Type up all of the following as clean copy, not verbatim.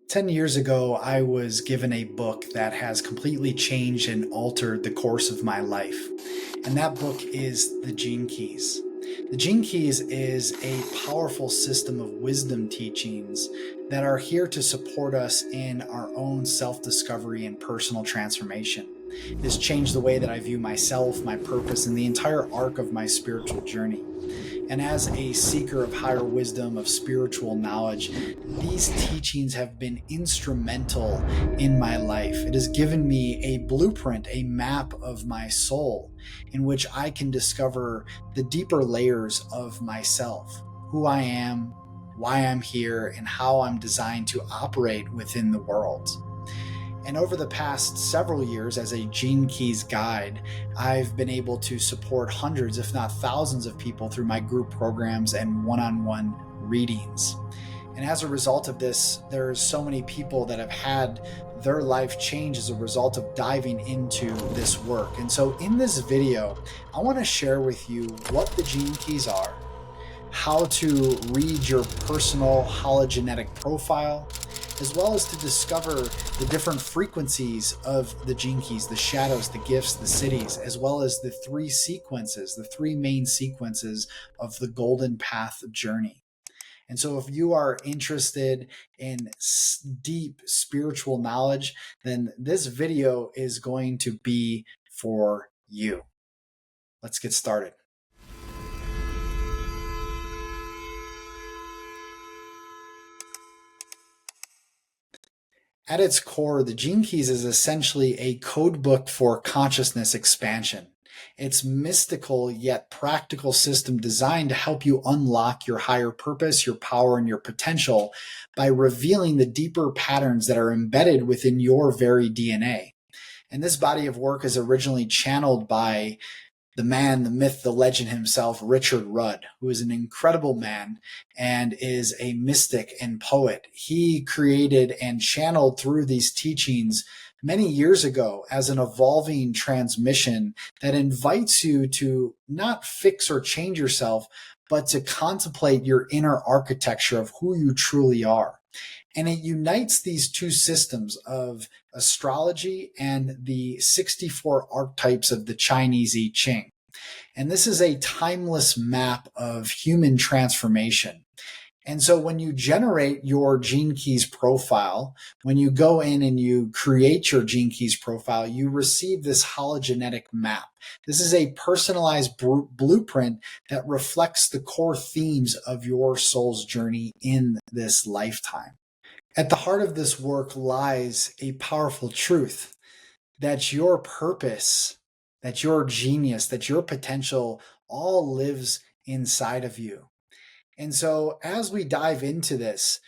10 years ago, I was given a book that has completely changed and altered the course of my life. And that book is The Gene Keys. The Gene Keys is a powerful system of wisdom teachings that are here to support us in our own self discovery and personal transformation. It has changed the way that I view myself, my purpose, and the entire arc of my spiritual journey. And as a seeker of higher wisdom, of spiritual knowledge, these teachings have been instrumental in my life. It has given me a blueprint, a map of my soul in which I can discover the deeper layers of myself, who I am, why I'm here, and how I'm designed to operate within the world. And over the past several years, as a Gene Keys guide, I've been able to support hundreds, if not thousands, of people through my group programs and one-on-one readings. And as a result of this, there's so many people that have had their life change as a result of diving into this work. And so in this video, I want to share with you what the Gene Keys are, how to read your personal hologenetic profile, as well as to discover the different frequencies of the Gene Keys, the shadows, the gifts, the siddhis, as well as the three main sequences of the Golden Path journey. And so if you are interested in deep spiritual knowledge, then this video is going to be for you. Let's get started. At its core, the Gene Keys is essentially a code book for consciousness expansion. It's mystical yet practical system designed to help you unlock your higher purpose, your power, and your potential by revealing the deeper patterns that are embedded within your very DNA. And this body of work is originally channeled by the man, the myth, the legend himself, Richard Rudd, who is an incredible man and is a mystic and poet. He created and channeled through these teachings many years ago as an evolving transmission that invites you to not fix or change yourself, but to contemplate your inner architecture of who you truly are. And it unites these two systems of astrology and the 64 archetypes of the Chinese I Ching. And this is a timeless map of human transformation. And so when you generate your Gene Keys profile, when you go in and you create your Gene Keys profile, you receive this hologenetic map. This is a personalized blueprint that reflects the core themes of your soul's journey in this lifetime. At the heart of this work lies a powerful truth that your purpose, that your genius, that your potential all lives inside of you. And so as we dive into this,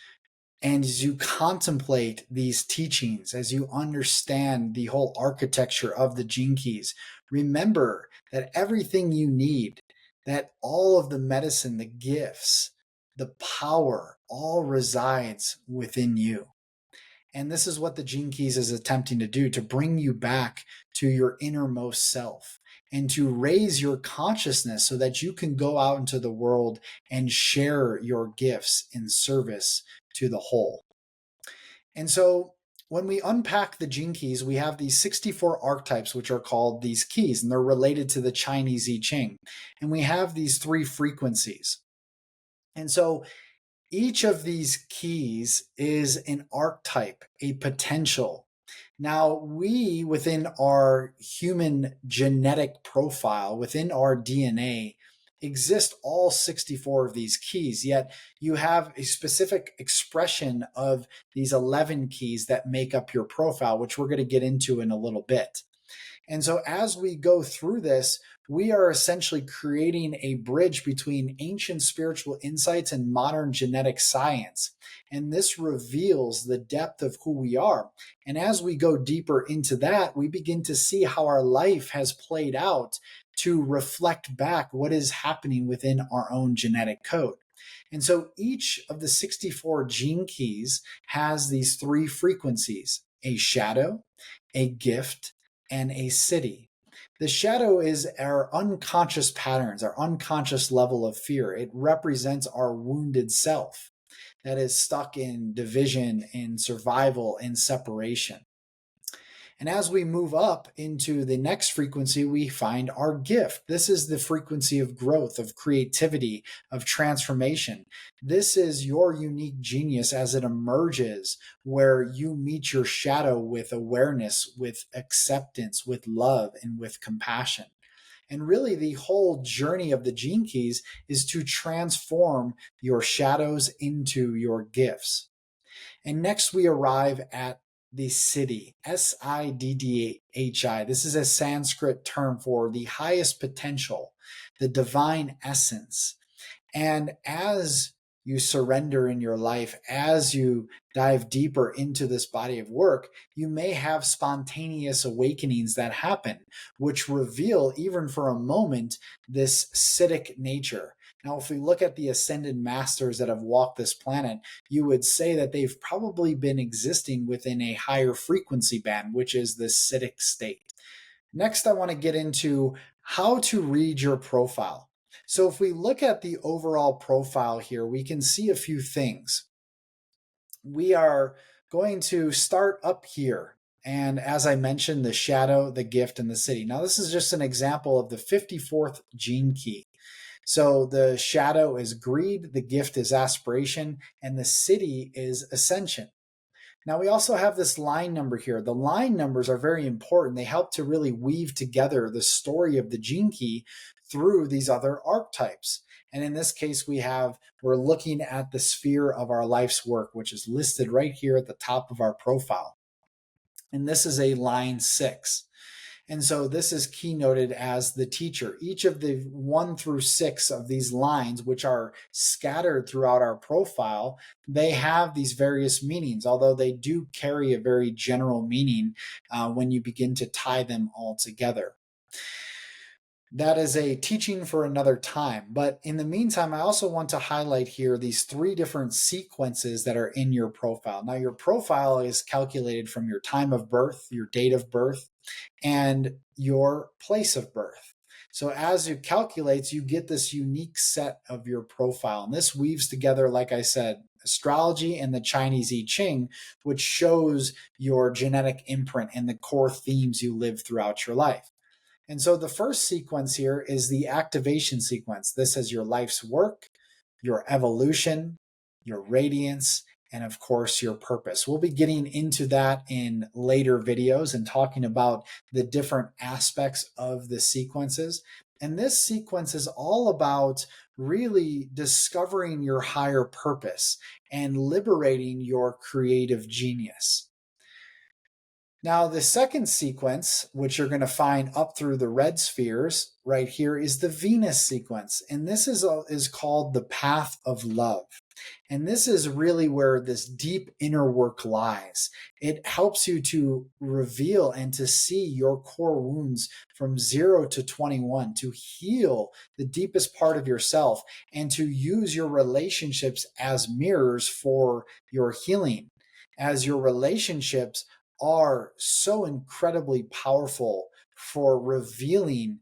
and as you contemplate these teachings, as you understand the whole architecture of the Gene Keys, remember that everything you need, that all of the medicine, the gifts, the power, all resides within you. And this is what the Gene Keys is attempting to do, to bring you back to your innermost self and to raise your consciousness so that you can go out into the world and share your gifts in service to the whole. And so when we unpack the Gene Keys, we have these 64 archetypes, which are called these keys, and they're related to the Chinese I Ching. And we have these three frequencies. And so each of these keys is an archetype, a potential. Now, we, within our human genetic profile, within our DNA, exist all 64 of these keys, yet you have a specific expression of these 11 keys that make up your profile, which we're going to get into in a little bit. And so as we go through this, we are essentially creating a bridge between ancient spiritual insights and modern genetic science. And this reveals the depth of who we are. And as we go deeper into that, we begin to see how our life has played out to reflect back what is happening within our own genetic code. And so each of the 64 gene keys has these three frequencies: a shadow, a gift, and a siddhi. The shadow is our unconscious patterns, our unconscious level of fear. It represents our wounded self. that is stuck in division, in survival, in separation. And as we move up into the next frequency, we find our gift. This is the frequency of growth, of creativity, of transformation. This is your unique genius as it emerges, where you meet your shadow with awareness, with acceptance, with love, and with compassion. And really, the whole journey of the Gene Keys is to transform your shadows into your gifts. And next, we arrive at the siddhi, Siddhi. This is a Sanskrit term for the highest potential, the divine essence. And as you surrender in your life, as you dive deeper into this body of work, you may have spontaneous awakenings that happen, which reveal, even for a moment, this Siddhic nature. Now, if we look at the ascended masters that have walked this planet, you would say that they've probably been existing within a higher frequency band, which is the Siddhic state. Next, I want to get into how to read your profile. So if we look at the overall profile here, we can see a few things. We are going to start up here. And as I mentioned, the shadow, the gift, and the siddhi. Now, this is just an example of the 54th gene key. So the shadow is greed, the gift is aspiration, and the siddhi is ascension. Now we also have this line number here. The line numbers are very important. They help to really weave together the story of the gene key through these other archetypes. And in this case, we're looking at the sphere of our life's work, which is listed right here at the top of our profile. And this is a line 6. And so this is keynoted as the teacher. Each of the 1 through 6 of these lines, which are scattered throughout our profile, they have these various meanings, although they do carry a very general meaning when you begin to tie them all together. That is a teaching for another time. But in the meantime, I also want to highlight here these 3 different sequences that are in your profile. Now, your profile is calculated from your time of birth, your date of birth, and your place of birth. So as it calculates, you get this unique set of your profile. And this weaves together, like I said, astrology and the Chinese I Ching, which shows your genetic imprint and the core themes you live throughout your life. And so the first sequence here is the activation sequence. This is your life's work, your evolution, your radiance, and of course, your purpose. We'll be getting into that in later videos and talking about the different aspects of the sequences. And this sequence is all about really discovering your higher purpose and liberating your creative genius. Now, the second sequence, which you're going to find up through the red spheres right here, is the Venus sequence. And this is called the path of love. And this is really where this deep inner work lies. It helps you to reveal and to see your core wounds from 0 to 21, to heal the deepest part of yourself, and to use your relationships as mirrors for your healing, as your relationships are so incredibly powerful for revealing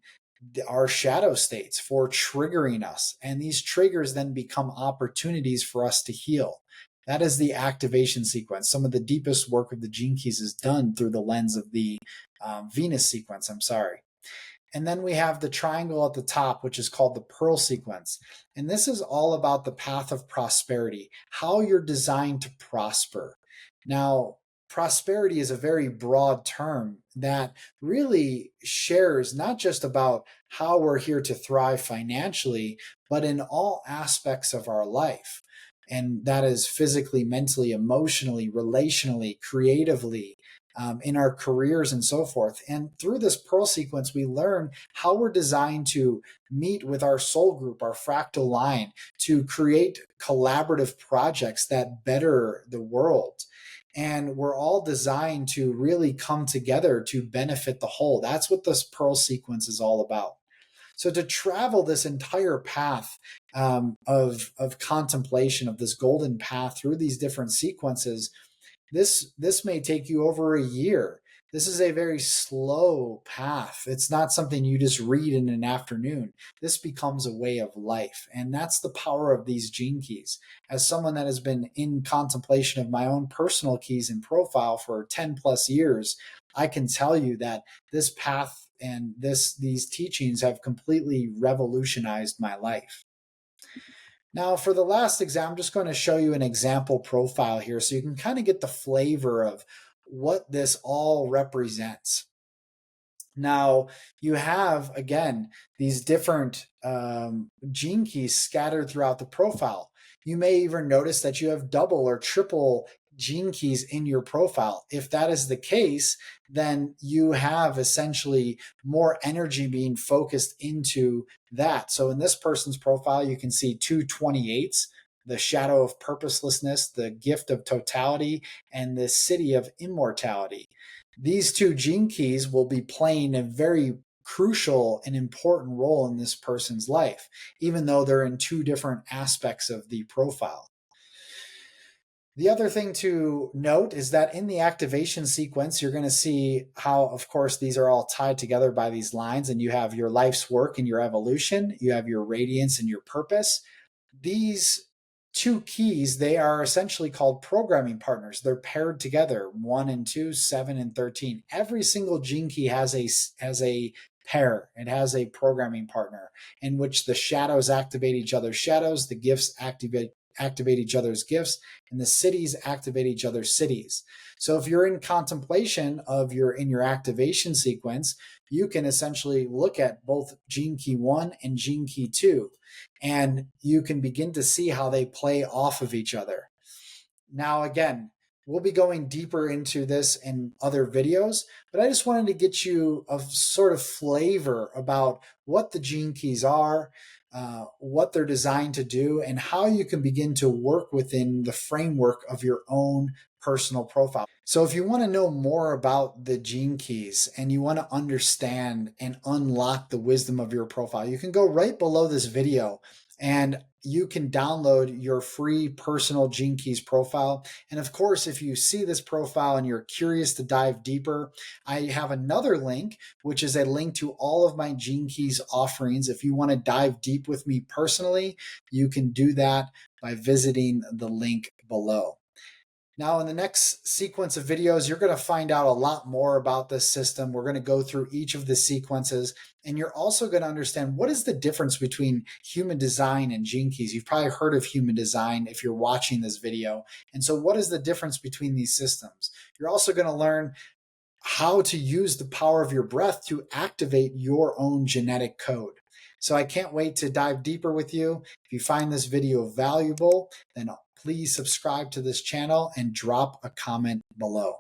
our shadow states, for triggering us. And these triggers then become opportunities for us to heal. That is the activation sequence. Some of the deepest work of the gene keys is done through the lens of the Venus sequence. And then we have the triangle at the top, which is called the Pearl sequence. And this is all about the path of prosperity, how you're designed to prosper. Now, prosperity is a very broad term that really shares not just about how we're here to thrive financially, but in all aspects of our life. And that is physically, mentally, emotionally, relationally, creatively, in our careers and so forth. And through this Pearl sequence, we learn how we're designed to meet with our soul group, our fractal line, to create collaborative projects that better the world. And we're all designed to really come together to benefit the whole. That's what this Pearl sequence is all about. So to travel this entire path of contemplation, of this golden path through these different sequences, this may take you over a year. This is a very slow path. It's not something you just read in an afternoon. This becomes a way of life. And that's the power of these gene keys. As someone that has been in contemplation of my own personal keys and profile for 10 plus years, I can tell you that this path and these teachings have completely revolutionized my life. Now, for the last exam, I'm just going to show you an example profile here so you can kind of get the flavor of what this all represents. Now, you have, again, these different gene keys scattered throughout the profile. You may even notice that you have double or triple gene keys in your profile. If that is the case, then you have essentially more energy being focused into that. So in this person's profile, you can see 228s, the shadow of purposelessness, the gift of totality, and the siddhi of immortality. These two gene keys will be playing a very crucial and important role in this person's life, even though they're in two different aspects of the profile. The other thing to note is that in the activation sequence, you're going to see how, of course, these are all tied together by these lines, and you have your life's work and your evolution, you have your radiance and your purpose. These two keys, they are essentially called programming partners. They're paired together, 1 and 2, 7 and 13. Every single gene key has a pair. It has a programming partner in which the shadows activate each other's shadows, the gifts activate each other's gifts, and the siddhis activate each other's siddhis. So if you're in contemplation of in your activation sequence, you can essentially look at both gene key 1 and gene key 2, and you can begin to see how they play off of each other. Now, again, we'll be going deeper into this in other videos, but I just wanted to get you a sort of flavor about what the gene keys are, what they're designed to do, and how you can begin to work within the framework of your own personal profile. So if you want to know more about the gene keys and you want to understand and unlock the wisdom of your profile, you can go right below this video and you can download your free personal gene keys profile. And of course, if you see this profile and you're curious to dive deeper, I have another link, which is a link to all of my gene keys offerings. If you want to dive deep with me personally, you can do that by visiting the link below. Now, in the next sequence of videos, you're going to find out a lot more about this system. We're going to go through each of the sequences, and you're also going to understand what is the difference between human design and gene keys. You've probably heard of human design if you're watching this video. And so what is the difference between these systems? You're also going to learn how to use the power of your breath to activate your own genetic code. So I can't wait to dive deeper with you. If you find this video valuable, then please subscribe to this channel and drop a comment below.